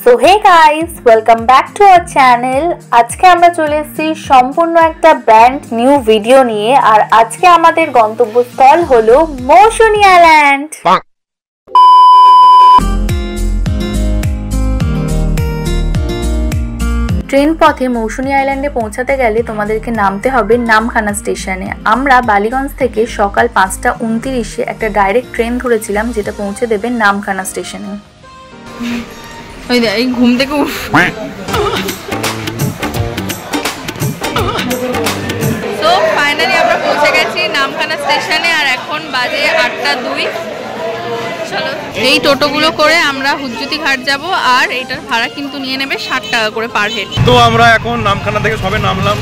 So hey guys, welcome back to our channel. আজকে আমরা চলে এসেছি সম্পূর্ণ একটা ব্র্যান্ড নিউ ভিডিও নিয়ে। আর আজকে আমাদের গন্তব্যস্থল হলো মৌসুনী আইল্যান্ড। ট্রেন পথে মৌসুনী আইল্যান্ডে পৌঁছাতে গেলে তোমাদেরকে নামতে হবে নামখানা স্টেশনে। আমরা বালিগঞ্জ থেকে সকাল 5:29 একটা ডাইরেক্ট ট্রেন ধরেছিলাম, যেটা পৌঁছে দেবে নামখানা স্টেশনে। এই ঘুম থেকে তো ফাইনালি আমরা পৌঁছে গেছি নামখানা স্টেশনে। আর এখন বাজে 8:02। চলো এই টোটোগুলো করে আমরা হুজ্জুতি ঘাট যাব। আর এটার ভাড়া কিন্তু নিয়ে নেবে 60 টাকা করে পার হেড। তো আমরা এখন নামখানা থেকে সবে নামলাম।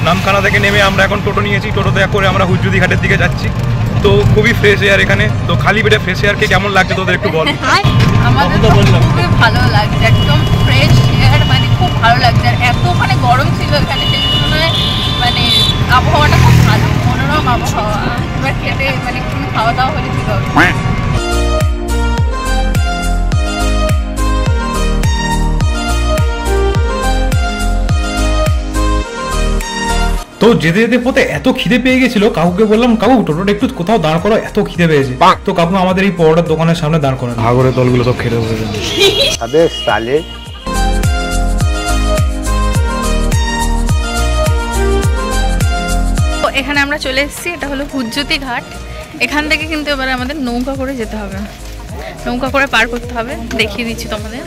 নামখানা থেকে নেমে আমরা এখন টোটো নিয়েছি। টোটোতে করে আমরা হুজ্জুতি ঘাটের দিকে যাচ্ছি। তো খুবই ফ্রেশ এয়ার এখানে। তো খালি পেটে ফ্রেশ এয়ারকে কেমন লাগছে তোদের একটু বল। আমাদের তো খুবই ভালো লাগছে, একদম ফ্রেশ এয়ার, মানে খুব ভালো লাগছে। আর এত মানে গরম ছিল এখানে, সেই জন্য মানে আবহাওয়াটা খুব ভালো, মনোরম আবহাওয়া। এবার খেতে মানে কোনো খাওয়া দাওয়া হলে ঠিক হবে। তো যেতে যেতে পথে এত খিদে পেয়ে গেছিল, কাকুকে বললাম কাকু টোটোটা একটু কোথাও দাঁড় করো, এত খিদে পেয়েছে। তো কাকু আমাদের এই পরোটার দোকানের সামনে দাঁড় করা, ভাগরের তলগুলো সব খেতে বসেছে। এখানে আমরা চলে এসেছি, এটা হলো হুজ্জুতি ঘাট। এখান থেকে কিন্তু এবার আমাদের নৌকা করে যেতে হবে, নৌকা করে পার করতে হবে। দেখিয়ে দিচ্ছি তোমাদের।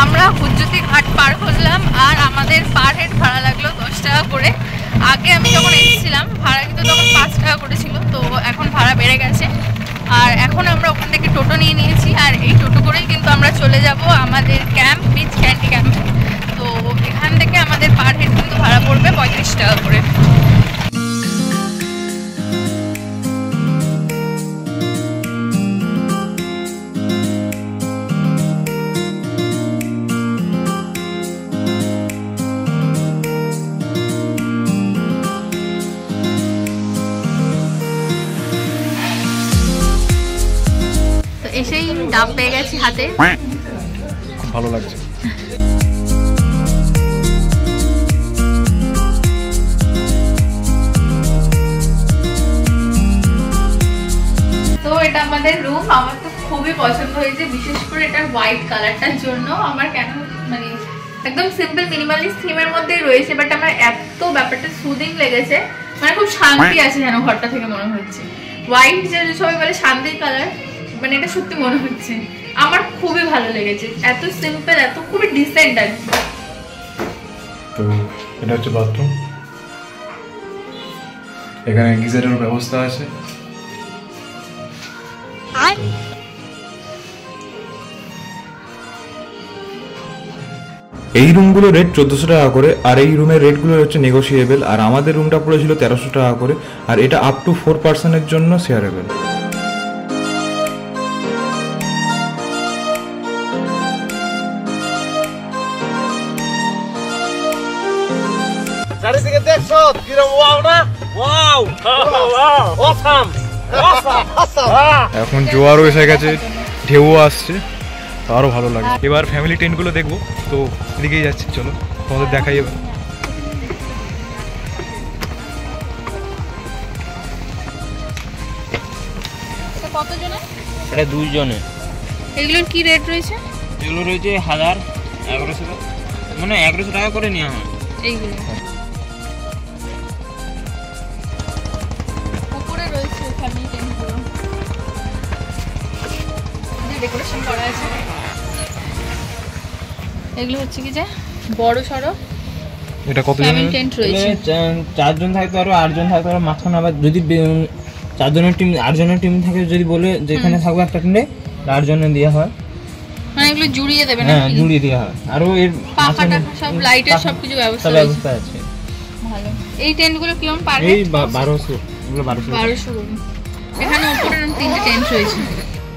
আমরা হুজ্জুতি ঘাট পার করলাম। আর আমাদের পার হেড ভাড়া লাগলো 10 টাকা করে। আগে আমি যখন এসেছিলাম ভাড়া কিন্তু তখন 5 টাকা করে ছিল, তো এখন ভাড়া বেড়ে গেছে। আর এখন আমরা ওখান থেকে টোটো নিয়ে নিয়েছি। আর এই টোটো করেই কিন্তু আমরা চলে যাব আমাদের ক্যাম্প, বিচ ক্যান্ডি ক্যাম্পে। তো এখান থেকে আমাদের পার হেড কিন্তু ভাড়া পড়বে 35 টাকা করে। এসেই ডাব পেয়ে গেছি হাতে, খুব ভালো লাগছে। তো এটা আমাদের রুম। আমার তো খুবই পছন্দ হয়েছে, বিশেষ করে এটার হোয়াইট কালারটার জন্য। আমার কেন মানে একদম সিম্পল মিনিমালিস্ট থিমের মধ্যেই রয়েছে, বাট আমার এত ব্যাপারটা সুদিং লেগেছে, মানে খুব শান্তি আছে যেন ঘরটা থেকে মনে হচ্ছে। হোয়াইট যে সবাই বলে শান্তির কালার, মানে এটা সত্যি মনে হচ্ছে। আমার খুবই ভালো লেগেছে, এত সিম্পল, এত খুবই ডিসেন্ট আর কি। তো এটা হচ্ছে বাথরুম, এখানে গিজারের ব্যবস্থা আছে। এই রুমগুলো রেট 1400 টাকা করে। আর এই রুমের রেটগুলো হচ্ছে নেগোসিয়েবল। আর আমাদের রুমটা পড়েছিল 1300 টাকা করে। আর এটা আপ টু 4 পার্সনের জন্য শেয়ারেবল। চারিদিকে দেখছো কিরম ওয়াও না? Wow awesome awesome. এখন জোয়ারও এসে গেছে, ঢেউও আসছে, আরো ভালো লাগে। এবার ফ্যামিলি টেন্টগুলো দেখবো, তো এদিকেই যাচ্ছি, চলো তোমাদের দেখাই। এবার কত জনে? এটা 2 জনে। এগুলোর কি রেট রয়েছে? এগুলো রয়েছে 1100 মানে 1100 টাকা করে নেওয়া হয় এইগুলো। উপরে রয়েছে ফ্যামিলি টেন্টগুলো, ডেকোরেশন করা আছে। এগুলো হচ্ছে কি যে বড় সড়ো। এটা কত ফ্যামিলি টেন্ট রয়েছে। 4 জন থাকতে পারো, 8 জন থাকতে পারো। মাঝখানে আবার যদি 4 জনের টিম, 8 জনের টিম থাকে, যদি বলে যেখানে থাকবে একটা টেন্টে 8 জনের দেওয়া হয়। মানে এগুলো জুড়িয়ে দেবে না? হ্যাঁ, জুড়িয়ে দেওয়া হয়। আর এর পাখা টাখা সব লাইটের সবকিছু ব্যবস্থা আছে। ভালো। এই টেন্টগুলো কিরকম পার? এই 1200, এগুলো 1200 করে। এখানে উপরে এরকম 3টে টেন্ট রয়েছে।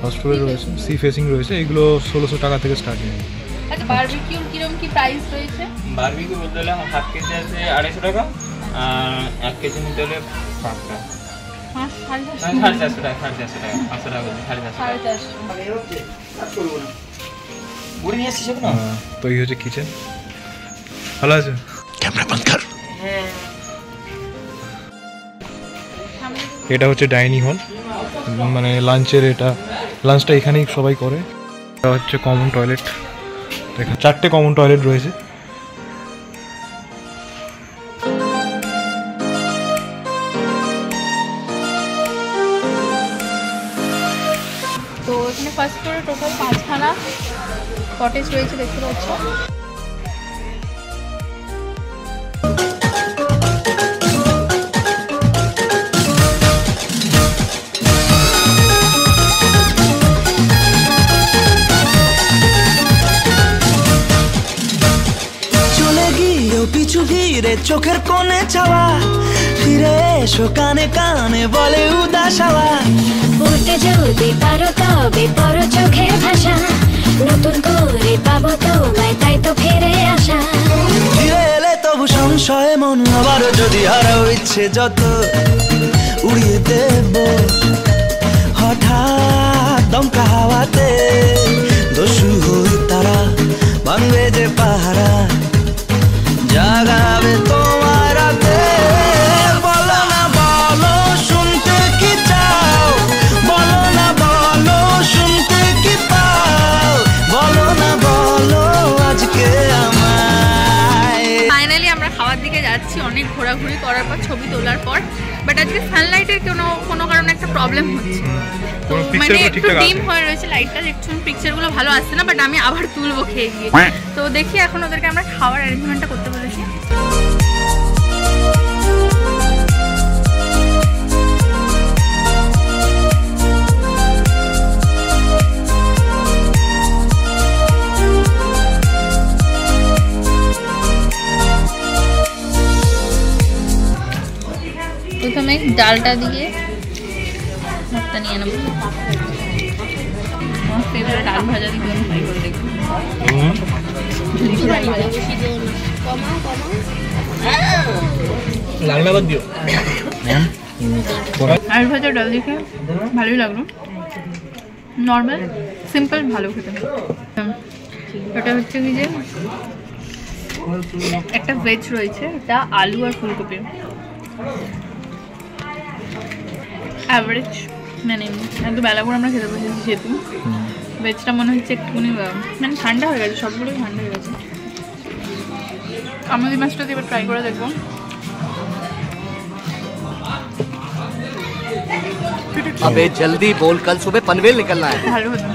ফার্স্ট ফ্লোরে রয়েছে, সি ফেসিং রয়েছে। এগুলো 1600 টাকা থেকে স্টার্টিং। আচ্ছা, বারবিকিউর কিরকম কি প্রাইস রয়েছে? বারবিকিউ বলতে হলে হাফ কেজি আছে 250 টাকা, আর 1 কেজি নিতে হলে 5 টাকা। 450 টাকা, 450 টাকা, 500 টাকা বলছি, 450 বুড়ি নিয়ে এসেছিস না? তো এই হচ্ছে কিচেন। ভালো আছে? ক্যামেরা বন্ধ কর। এটা হচ্ছে ডাইনিং হল, মানে লাঞ্চের, লাঞ্চটা এখানেই সবাই করে। এটা হচ্ছে কমন টয়লেট, দেখেন 4টে কমন টয়লেট রয়েছে। তো এখানে ফার্স্ট ফ্লোরে টোটাল 5খানা কটেজ রয়েছে, দেখতে পাচ্ছ। পিছু ঘিরে চোখের কোণে চাওয়া, ফিরে এসো কানে কানে বলে উদাস হাওয়া। উঠতে যদি পারো তবে পরো চোখের ভাষা, নতুন করে পাবো তোমায় তাই তো ফিরে আসা। ফিরে এলে তবু সংশয়ে মন, আবারও যদি হারাও ইচ্ছে যত উড়িয়ে দেব হঠাৎ দমকা হাওয়াতে। দস্যু হয়ে তারা ভাঙবে যে পাহারা, জাগাবে তোমার রাতে। বলো না বলো শুনতে কি চাও, বলো না বলো শুনতে কি পাও, বলো না বলো আজকে আমায়। ফাইনালি আমরা খাওয়ার দিকে যাচ্ছি, অনেক ঘোরাঘুরি করার পর, ছবি তোলার পর। বাট আজকে সানলাইটের কোনো কারণে একটা প্রবলেম হচ্ছে, তো মানে একটু ডিম হয়ে রয়েছে লাইটটা, দেখছুন পিকচারগুলো ভালো আসছে না। বাট আমি আবার তুলবো খেয়ে গিয়ে। তো দেখি এখন ওদেরকে আমরা খাওয়ার অ্যারেঞ্জমেন্টটা করতে বলেছি। প্রথমে ডালটা দিয়ে ভাতটা নিয়ে নেবো। আমার ফেভারিট আলু ভাজা দিয়ে আমি ট্রাই করে দেখবো। আলু ভাজা ডাল দেখে ভালোই লাগলো, নর্মাল সিম্পল ভালো খেতে। এটা হচ্ছে কি যে একটা ভেজ রয়েছে, এটা আলু আর ফুলকপির অ্যাভারেজ, মানে একটু বেলা করে আমরা খেতে বসেছি যেহেতু। ভেজটা মনে হচ্ছে একটুখানি মানে ঠান্ডা হয়ে গেছে, সবগুলোই ঠান্ডা হয়ে গেছে। আমুদি মাছটা দিয়ে এবার ট্রাই করে দেখবো। अबे जल्दी बोल, कल सुबह पनवेल निकलना है। ভালো হতো।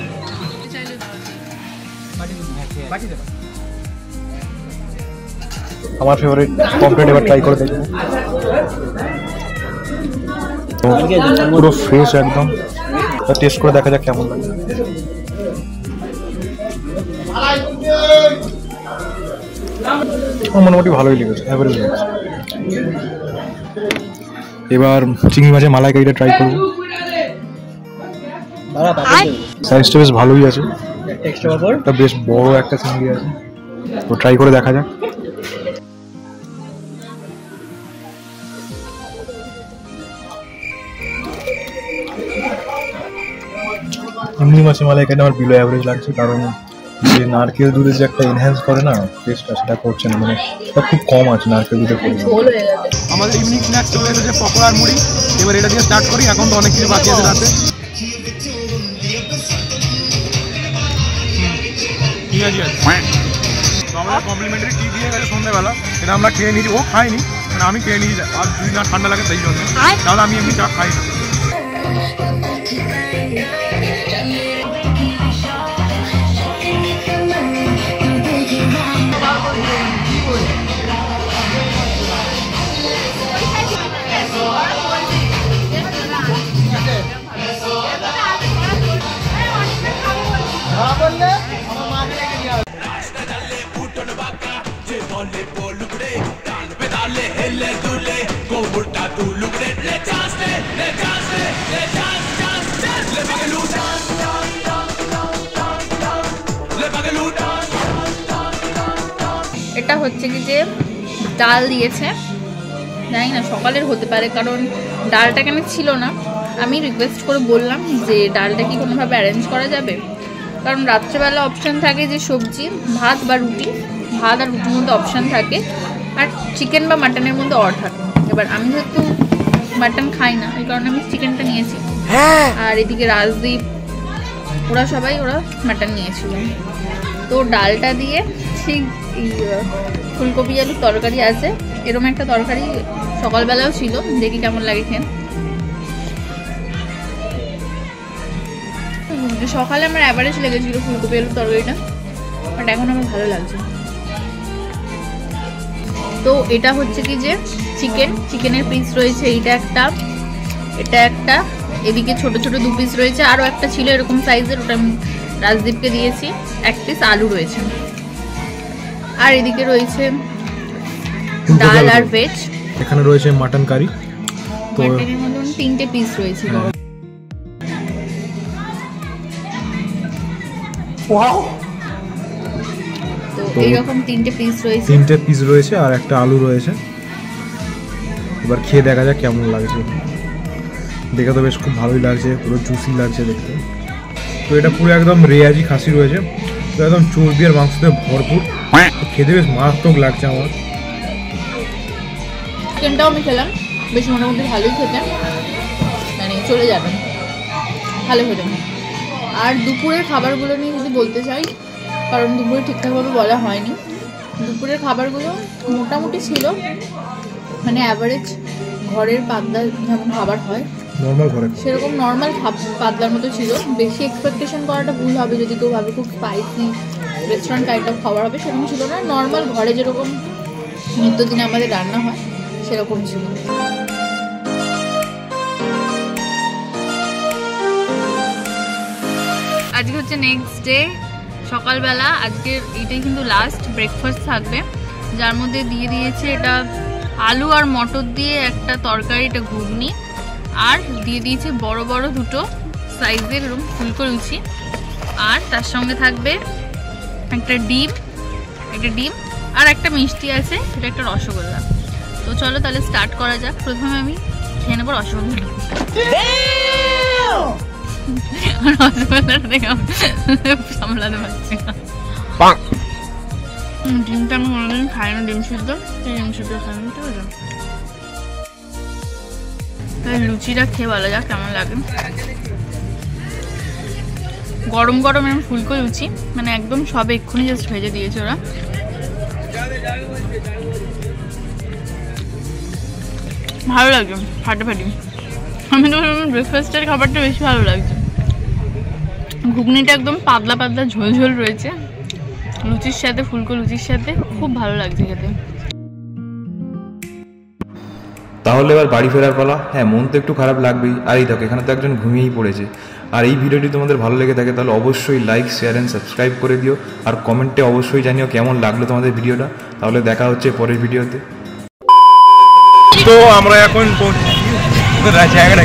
আমার ফেভারিট পমফ্রেট এবার ট্রাই করে দেখবো। পুরো ফ্রেশ একদম, টেস্ট করে দেখা যাক কেমন লাগে। মোটামুটি ভালোই লেগেছে, অ্যাভারেজ লেগেছে। এবার চিংড়ি মাছের মালাইকারিটা ট্রাই করবো। সাইজটা বেশ ভালোই আছে, একটা বেশ বড় একটা চিংড়ি আছে, তো ট্রাই করে দেখা যাক। চিংড়ি মাছের মালাইকারি আমার বিলো অ্যাভারেজ লাগছে, কারণ যে নারকেল দুধে যে একটা এনহ্যান্স করে না টেস্টটা, সেটা করছে না, মানে খুব কম আছে নারকেল দুধের পরিমাণ। আমাদের ইভিনিং স্ন্যাক্স চলে এসেছে পকোড়া আর মুড়ি। এবার এটা দিয়ে স্টার্ট করি, এখন তো অনেক কিছু বাকি আছে রাতে। ঠিক আছে, তো আমরা কমপ্লিমেন্টারি টি দিয়ে গেছে সন্ধ্যাবেলা, এটা আমরা খেয়ে নিয়েছি, ও খাইনি, মানে আমি খেয়ে নিয়েছি। আর যদি না ঠান্ডা লাগে সেই জন্য, তাহলে আমি এমনি চা খাই না। এটা হচ্ছে কি যে ডাল দিয়েছে, জানি না সকালের হতে পারে, কারণ ডালটা কেন ছিল না। আমি রিকোয়েস্ট করে বললাম যে ডালটা কি কোনোভাবে অ্যারেঞ্জ করা যাবে, কারণ রাত্রেবেলা অপশান থাকে যে সবজি ভাত বা রুটি, ভাত আর রুটির মধ্যে অপশান থাকে, আর চিকেন বা মাটনের মধ্যে অর থাকে। এবার আমি যেহেতু মাটন খাই না, এই কারণে আমি চিকেনটা নিয়েছি, আর এদিকে রাজদীপ ওরা মাটন নিয়েছিল। তো ডালটা দিয়ে ঠিক ফুলকপি আলুর তরকারি আছে, এরকম একটা তরকারি সকালবেলাও ছিল, দেখি কেমন লাগে খেয়ে। সকালে আমার অ্যাভারেজ লেগেছিল ফুলকপি আলুর তরকারিটা, বাট এখন আমার ভালো লাগছে। তো এটা হচ্ছে কি যে চিকেনের পিস রয়েছে, এটা একটা, এদিকে ছোট ছোট 2 পিস রয়েছে, আরও একটা ছিল এরকম সাইজের, ওটা আমি রাজদীপকে দিয়েছি। 1 পিস আলু রয়েছে, আর এদিকে রয়েছে ডাল আর ভেজ। এখানে রয়েছে মাটন কারি, তো মাটনের মধ্যে 3টে পিস রয়েছে। তো এইরকম 3টে পিস রয়েছে, আর একটা আলু রয়েছে। এবার খেয়ে দেখা যাক কেমন লাগছে। দেখে তো বেশ খুব ভালোই লাগছে, পুরো জুসি লাগছে দেখতে। তো এটা পুরো একদম রেয়াজি খাসি রয়েছে, তো একদম চর্বি আর মাংসতে ভরপুর, খেতে বেশ মারাত্মক লাগছে আমার। চিকেনটাও আমি খেলাম, বেশ মোটামুটি ভালোই খেতে, মানে চলে যাবে, ভালো হয়ে যাবে। আর দুপুরের খাবারগুলো নিয়ে যদি বলতে চাই, কারণ দুপুরে ঠিকঠাকভাবে বলা হয়নি, দুপুরের খাবারগুলো মোটামুটি ছিল, মানে অ্যাভারেজ ঘরের পাতলা যেমন খাবার হয় নর্মাল ঘরে সেরকম নর্মাল পাতলার মতো ছিল। বেশি এক্সপেকটেশন করাটা ভুল হবে, যদি কেউ ভাবে খুব স্পাইসি রেস্টুরেন্ট কাইন্ড অফ খাবার হবে, সেরকম ছিল না। নর্মাল ঘরে যেরকম নিত্যদিনে আমাদের রান্না হয় সেরকম ছিল। আজকে হচ্ছে নেক্সট ডে সকালবেলা, আজকের এটাই কিন্তু লাস্ট ব্রেকফাস্ট থাকবে, যার মধ্যে দিয়ে দিয়েছে এটা আলু আর মটর দিয়ে একটা তরকারি, এটা ঘুগনি, আর দিয়ে দিয়েছে বড় বড় 2টো সাইজের এরকম ফুলকো লুচি, আর তার সঙ্গে থাকবে একটা ডিম আর একটা মিষ্টি আছে, এটা একটা রসগোল্লা। তো চলো তাহলে স্টার্ট করা যাক। প্রথমে আমি খেয়ে নেবো রসগোল্লা। রসগোল্লাটা দেখে সামলাতে পারছি না। ডিমটা আমি কোনোদিন খাই না, ডিম সিদ্ধ খাই না, ঠিক আছে। লুচিটা খেয়ে ভালো যাক কেমন লাগে। গরম গরম এরকম ফুলকো লুচি, মানে একদম সবে এক্ষুনি জাস্ট ভেজে দিয়েছে ওরা। ভালো লাগছে ফাটাফাটি। আমি তো ব্রেকফাস্টের খাবারটা বেশি ভালো লাগছে। ঘুগনিটা একদম পাতলা পাতলা ঝোল ঝোল রয়েছে, লুচির সাথে ফুলকো লুচির সাথে খুব ভালো লাগছে খেতে। তাহলে এবার বাড়ি ফেরার পালা। হ্যাঁ, মন তো একটু খারাপ লাগবেই, আর এই দেখো এখানে তো একজন ঘুমিয়েই পড়েছে। আর এই ভিডিওটি তোমাদের ভালো লেগে থাকে তাহলে অবশ্যই লাইক, শেয়ার অ্যান্ড সাবস্ক্রাইব করে দিও, আর কমেন্টে অবশ্যই জানিও কেমন লাগলো তোমাদের ভিডিওটা। তাহলে দেখা হচ্ছে পরের ভিডিওতে। তো আমরা এখন জায়গাটা